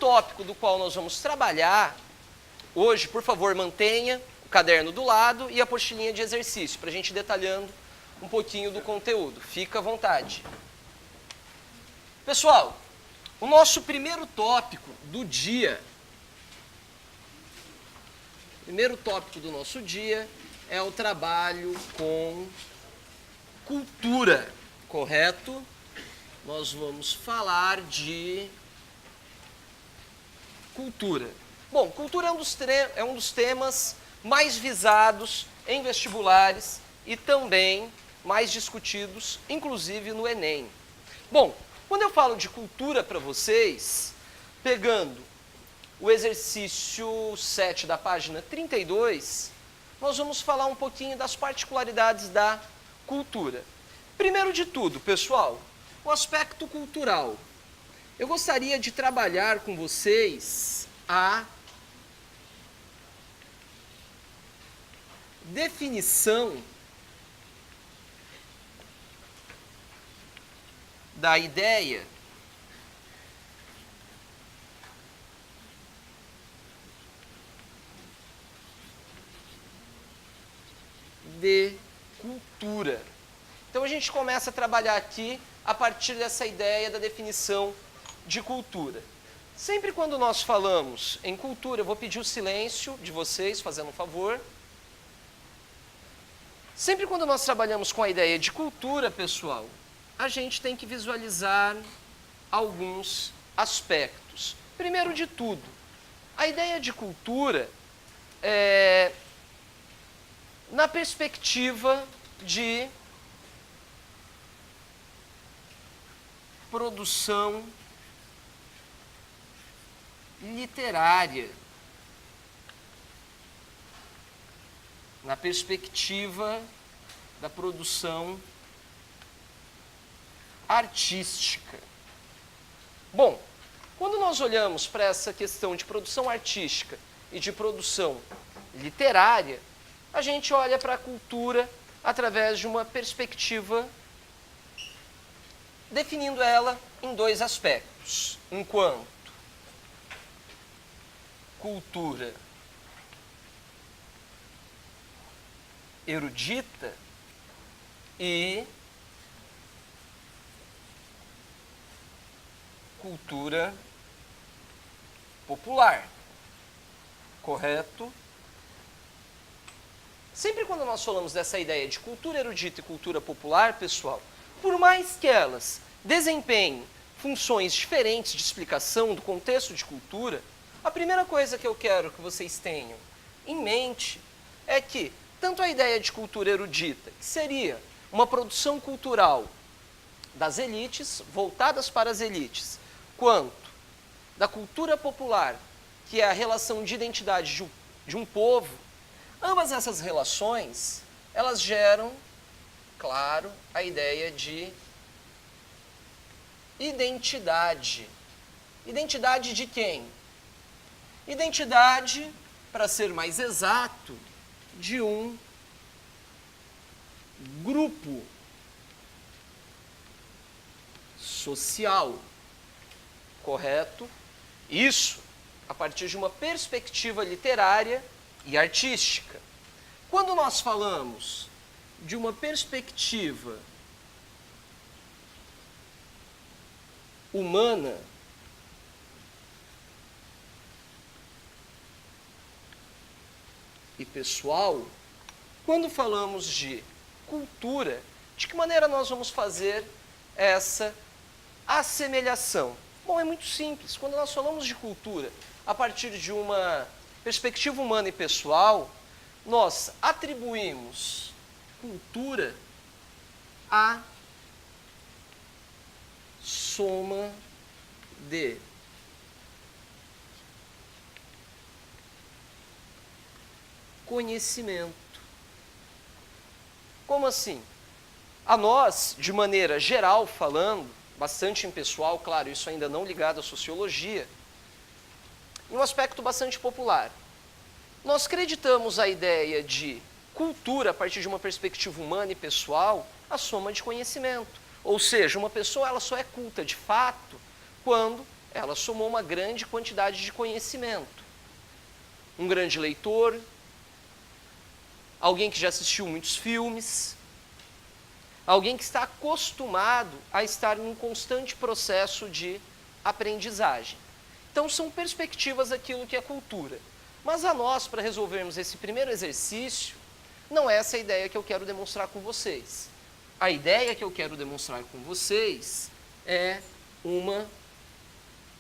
tópico do qual nós vamos trabalhar hoje, por favor, mantenha o caderno do lado e a apostilinha de exercício, para a gente ir detalhando um pouquinho do conteúdo. Fica à vontade. Pessoal, o nosso primeiro tópico do dia, é o trabalho com cultura, correto? Nós vamos falar de cultura. Bom, cultura é um dos temas mais visados em vestibulares e também mais discutidos, inclusive no Enem. Bom, quando eu falo de cultura para vocês, pegando o exercício 7 da página 32, nós vamos falar um pouquinho das particularidades da cultura. Primeiro de tudo, pessoal, o aspecto cultural. Eu gostaria de trabalhar com vocês a definição da ideia de cultura. Então a gente começa a trabalhar aqui a partir dessa ideia da definição de cultura. Sempre quando nós falamos em cultura, eu vou pedir o silêncio de vocês, fazendo um favor. Sempre quando nós trabalhamos com a ideia de cultura, pessoal, a gente tem que visualizar alguns aspectos. Primeiro de tudo, a ideia de cultura é na perspectiva de produção literária, na perspectiva da produção artística. Bom, quando nós olhamos para essa questão de produção artística e de produção literária, a gente olha para a cultura através de uma perspectiva definindo ela em dois aspectos, enquanto cultura erudita e cultura popular, correto? Sempre quando nós falamos dessa ideia de cultura erudita e cultura popular, pessoal, por mais que elas desempenhem funções diferentes de explicação do contexto de cultura, a primeira coisa que eu quero que vocês tenham em mente é que tanto a ideia de cultura erudita, que seria uma produção cultural das elites, voltadas para as elites, quanto da cultura popular, que é a relação de identidade de um povo, ambas essas relações, elas geram, claro, a ideia de identidade. Identidade de quem? Identidade, para ser mais exato, de um grupo social, correto? Isso a partir de uma perspectiva literária e artística. Quando nós falamos de uma perspectiva humana, e pessoal, quando falamos de cultura, de que maneira nós vamos fazer essa assemelhação? Bom, é muito simples. Quando nós falamos de cultura a partir de uma perspectiva humana e pessoal, nós atribuímos cultura à soma de conhecimento. Como assim? A nós, de maneira geral falando, bastante impessoal, claro, isso ainda não ligado à sociologia, em um aspecto bastante popular, nós acreditamos a ideia de cultura a partir de uma perspectiva humana e pessoal, a soma de conhecimento. Ou seja, uma pessoa ela só é culta de fato quando ela somou uma grande quantidade de conhecimento. Um grande leitor, alguém que já assistiu muitos filmes, alguém que está acostumado a estar num constante processo de aprendizagem. Então, são perspectivas daquilo que é cultura. Mas a nós, para resolvermos esse primeiro exercício, não é essa a ideia que eu quero demonstrar com vocês. A ideia que eu quero demonstrar com vocês é uma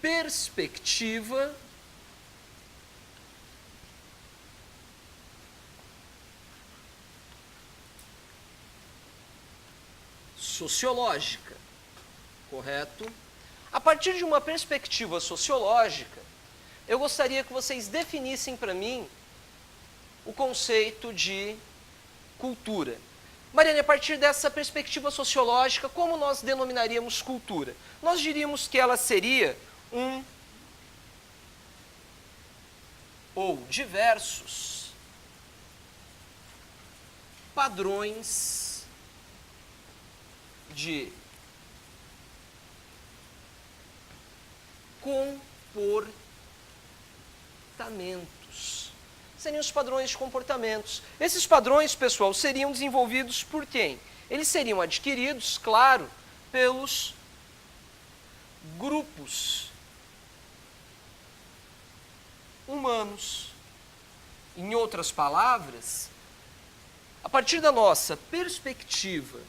perspectiva sociológica, correto? A partir de uma perspectiva sociológica, eu gostaria que vocês definissem para mim o conceito de cultura. Mariane, a partir dessa perspectiva sociológica, como nós denominaríamos cultura? Nós diríamos que ela seria um ou diversos padrões de comportamentos. Seriam os padrões de comportamentos. Esses padrões, pessoal, seriam desenvolvidos por quem? Eles seriam adquiridos, claro, pelos grupos humanos. Em outras palavras, a partir da nossa perspectiva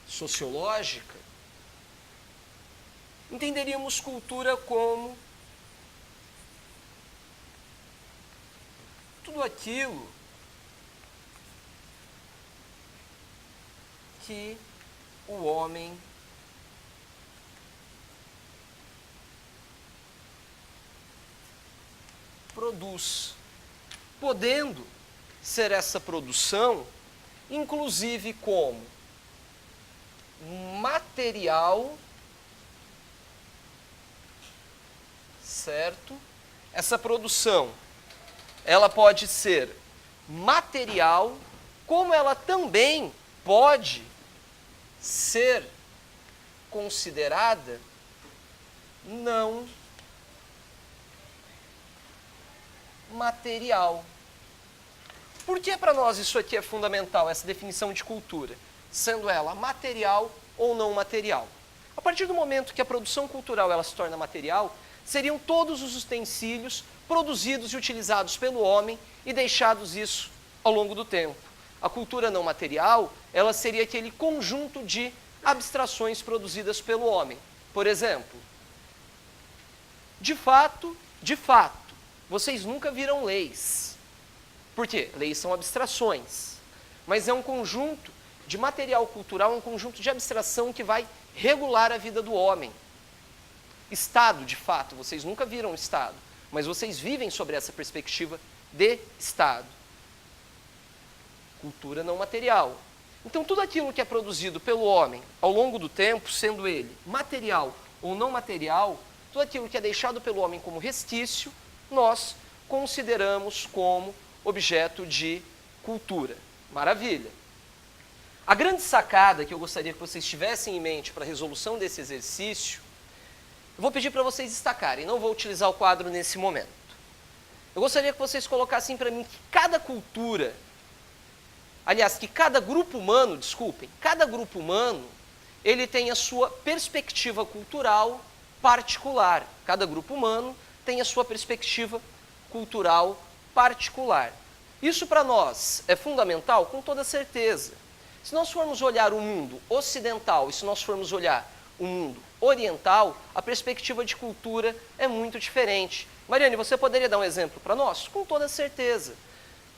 sociológica, entenderíamos cultura como tudo aquilo que o homem produz, podendo ser essa produção, inclusive como material, certo? Essa produção, ela pode ser material, como ela também pode ser considerada não material. Por que para nós isso aqui é fundamental, essa definição de cultura? Sendo ela material ou não material. A partir do momento que a produção cultural ela se torna material, seriam todos os utensílios produzidos e utilizados pelo homem e deixados isso ao longo do tempo. A cultura não material, ela seria aquele conjunto de abstrações produzidas pelo homem. Por exemplo, de fato, vocês nunca viram leis. Por quê? Leis são abstrações, mas é um conjunto de material cultural, um conjunto de abstração que vai regular a vida do homem. Estado, de fato, vocês nunca viram Estado, mas vocês vivem sobre essa perspectiva de Estado. Cultura não material. Então, tudo aquilo que é produzido pelo homem ao longo do tempo, sendo ele material ou não material, tudo aquilo que é deixado pelo homem como resquício, nós consideramos como objeto de cultura. Maravilha! A grande sacada que eu gostaria que vocês tivessem em mente para a resolução desse exercício, eu vou pedir para vocês destacarem, não vou utilizar o quadro nesse momento. Eu gostaria que vocês colocassem para mim que cada cultura, aliás, que cada grupo humano, cada grupo humano, ele tem a sua perspectiva cultural particular. Cada grupo humano tem a sua perspectiva cultural particular. Isso para nós é fundamental? Com toda certeza. Se nós formos olhar o mundo ocidental e se nós formos olhar o mundo oriental, a perspectiva de cultura é muito diferente. Mariane, você poderia dar um exemplo para nós? Com toda certeza.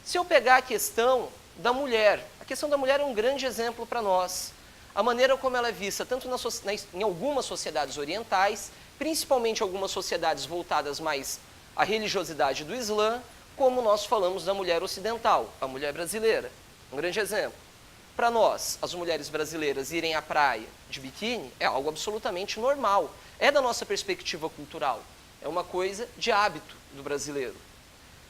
Se eu pegar a questão da mulher, a questão da mulher é um grande exemplo para nós. A maneira como ela é vista, tanto em algumas sociedades orientais, principalmente algumas sociedades voltadas mais à religiosidade do Islã, como nós falamos da mulher ocidental, a mulher brasileira. Um grande exemplo. Para nós, as mulheres brasileiras irem à praia de biquíni é algo absolutamente normal. É da nossa perspectiva cultural. É uma coisa de hábito do brasileiro.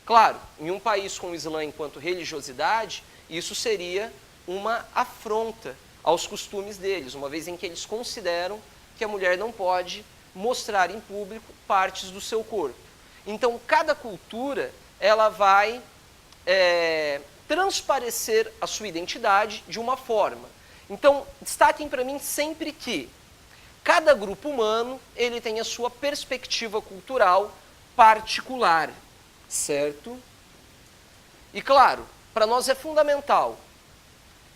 Claro, em um país com o Islã enquanto religiosidade, isso seria uma afronta aos costumes deles, uma vez em que eles consideram que a mulher não pode mostrar em público partes do seu corpo. Então, cada cultura ela vai transparecer a sua identidade de uma forma. Então, destaquem para mim sempre que cada grupo humano ele tem a sua perspectiva cultural particular, certo? E claro, para nós é fundamental,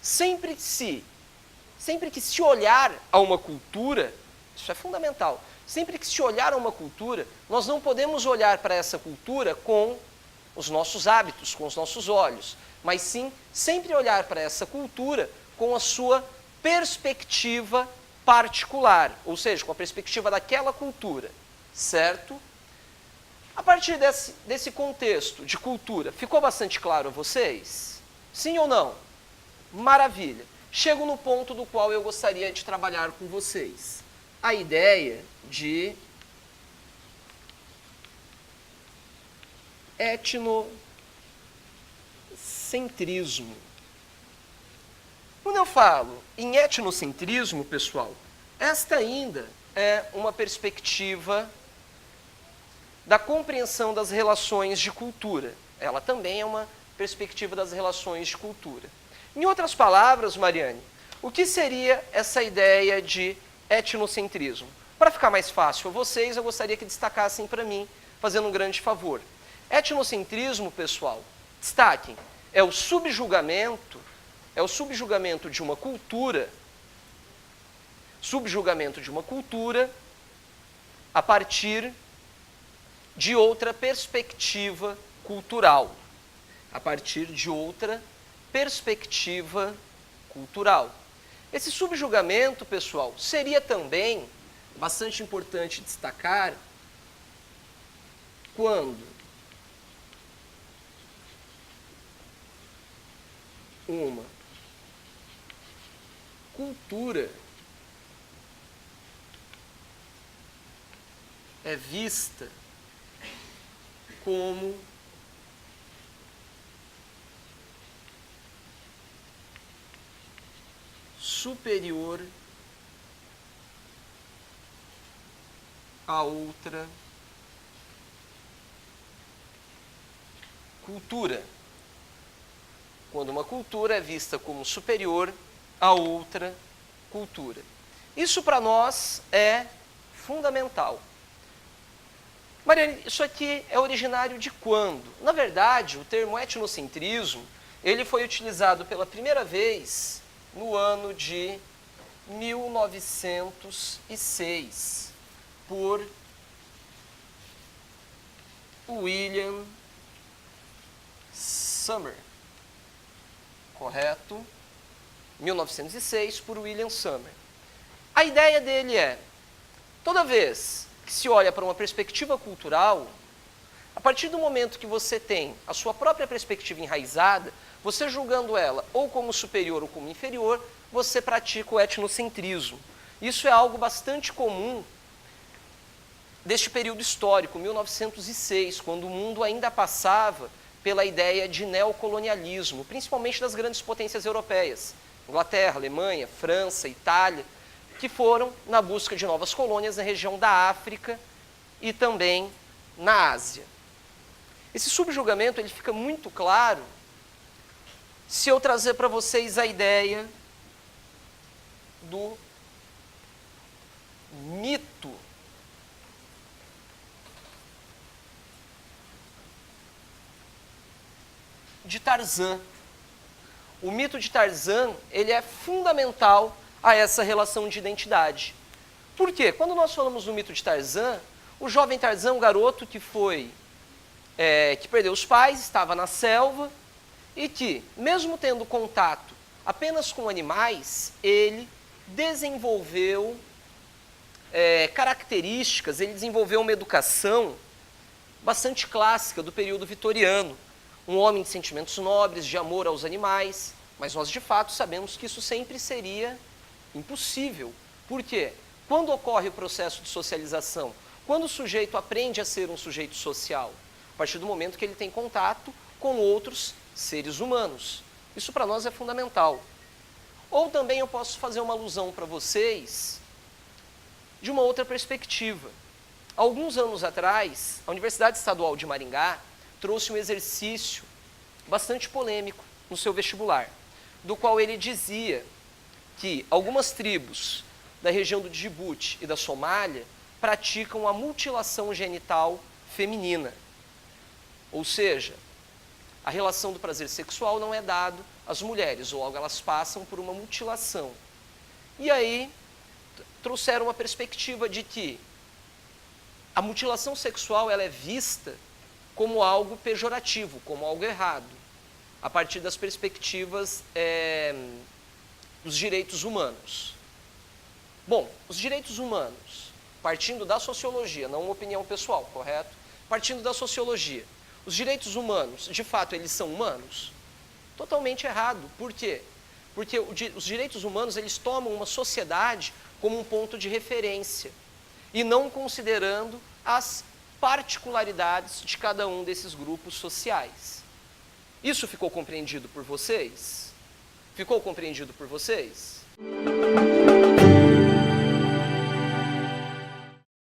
sempre que se olhar a uma cultura, isso é fundamental, sempre que se olhar a uma cultura, nós não podemos olhar para essa cultura com os nossos hábitos, com os nossos olhos, mas sim sempre olhar para essa cultura com a sua perspectiva particular, ou seja, com a perspectiva daquela cultura, certo? A partir desse contexto de cultura, ficou bastante claro a vocês? Sim ou não? Maravilha. Chego no ponto do qual eu gostaria de trabalhar com vocês. A ideia de etnocentrismo. Quando eu falo em etnocentrismo, pessoal, esta ainda é uma perspectiva da compreensão das relações de cultura. Ela também é uma perspectiva das relações de cultura. Em outras palavras, Mariane, o que seria essa ideia de etnocentrismo? Para ficar mais fácil a vocês, eu gostaria que destacassem para mim, fazendo um grande favor. Etnocentrismo, pessoal, destaquem, é o subjugamento de uma cultura, a partir de outra perspectiva cultural. Esse subjugamento, pessoal, seria também bastante importante destacar quando uma cultura é vista como superior a outra cultura. Quando uma cultura é vista como superior a outra cultura. Isso para nós é fundamental. Mariane, isso aqui é originário de quando? Na verdade, o termo etnocentrismo, ele foi utilizado pela primeira vez no ano de 1906 por William Summer. Correto? 1906 por William Summer. A ideia dele é, toda vez que se olha para uma perspectiva cultural, a partir do momento que você tem a sua própria perspectiva enraizada, você julgando ela ou como superior ou como inferior, você pratica o etnocentrismo. Isso é algo bastante comum deste período histórico, 1906, quando o mundo ainda passava pela ideia de neocolonialismo, principalmente das grandes potências europeias, Inglaterra, Alemanha, França, Itália, que foram na busca de novas colônias na região da África e também na Ásia. Esse subjugamento ele fica muito claro se eu trazer para vocês a ideia do mito de Tarzan. O mito de Tarzan, ele é fundamental a essa relação de identidade. Por quê? Quando nós falamos do mito de Tarzan, o jovem Tarzan, um garoto que perdeu os pais, estava na selva e que, mesmo tendo contato apenas com animais, ele desenvolveu características, ele desenvolveu uma educação bastante clássica do período vitoriano. Um homem de sentimentos nobres, de amor aos animais, mas nós de fato sabemos que isso sempre seria impossível. Por quê? Quando ocorre o processo de socialização? Quando o sujeito aprende a ser um sujeito social? A partir do momento que ele tem contato com outros seres humanos. Isso para nós é fundamental. Ou também eu posso fazer uma alusão para vocês de uma outra perspectiva. Alguns anos atrás, a Universidade Estadual de Maringá trouxe um exercício bastante polêmico no seu vestibular, do qual ele dizia que algumas tribos da região do Djibouti e da Somália praticam a mutilação genital feminina. Ou seja, a relação do prazer sexual não é dado às mulheres, ou logo elas passam por uma mutilação. E aí trouxeram uma perspectiva de que a mutilação sexual ela é vista como algo pejorativo, como algo errado, a partir das perspectivas dos direitos humanos. Bom, os direitos humanos, partindo da sociologia, não uma opinião pessoal, correto? Partindo da sociologia, os direitos humanos, de fato, eles são humanos? Totalmente errado. Por quê? Porque os direitos humanos, eles tomam uma sociedade como um ponto de referência e não considerando as particularidades de cada um desses grupos sociais. Isso ficou compreendido por vocês? Ficou compreendido por vocês?